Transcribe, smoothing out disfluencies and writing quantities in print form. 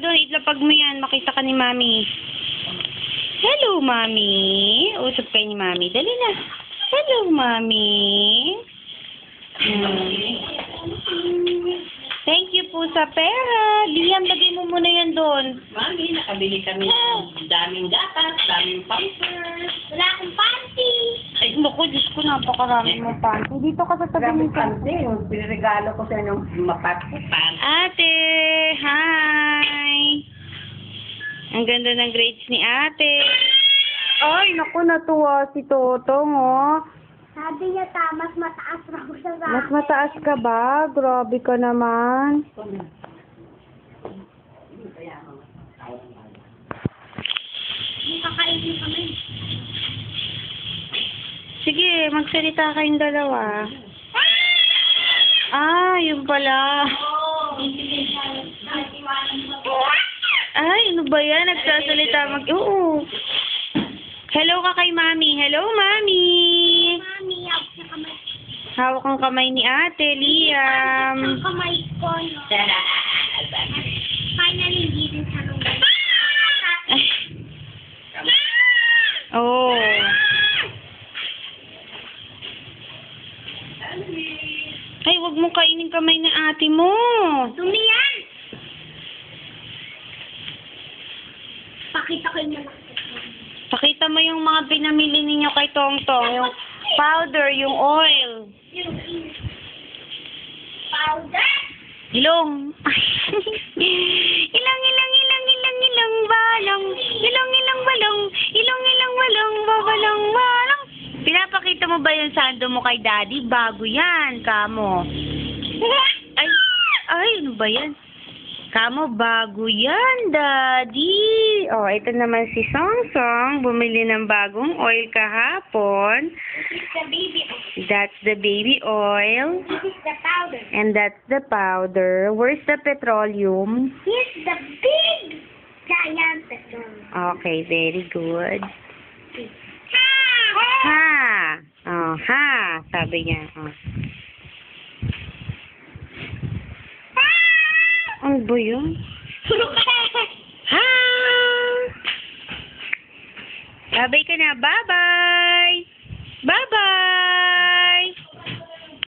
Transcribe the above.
doon. Itlapag mo yan. Makita ka ni Mami. Hello, Mami. Usap kayo ni Mami. Dali na. Hello, Mami. Thank you po sa pera. Liam, lagay mo muna yan doon. Mami, nakabili kami ng daming gatas, daming pampers. Wala akong panty. Ay, naku, Diyos ko, napakarami mo panty. Dito ka sa tabi Daming nito. panty. Yung pinregalo ko sa inyong mapatpupan. Ate, hi. Ang ganda ng grades ni ate. Ay, naku, natuwa si Totong, oh. Sabi niya, mas mataas raw siya sa Mas mataas ka ba? Grabe ka naman. Kakainin kami. Sige, magsalita kayong dalawa. Ah, yun pala. Ay, ano ba yan? Nagsasalita Oo. Hello ka kay Mami. Hello, Mami. Mami, hawak na kamay. Hawak ang kamay ni ate, Liam. Ang kamay ko, no? Finally, hindi din sa lungay. Ay. Oh. Ay, wag mo kainin kamay ng ate mo. Dumi yan! Pakita ko yung malaki. Pakita mo yung mga pinamili ninyo kay Tongtong. Yung powder, yung oil. Yung powder? Ilong. Ilang balong. Ilang balong. Ilang balong. Babalong balong. Pinapakita mo ba yung sando mo kay Daddy? Bago yan, kamo. Ay, ano ba yan? Kamo, bago yan, Daddy. Oh, ito naman si Songsong. Bumili ng bagong oil kahapon. This is the baby oil. That's the baby oil. This is the powder. And that's the powder. Where's the petroleum? Here's the big giant petrol. Okay, very good. Ha! Ha! Oh, ha! Sabi niya. Oh. Ano ba yun? Ha! Babay ka na. Bye-bye! Bye-bye!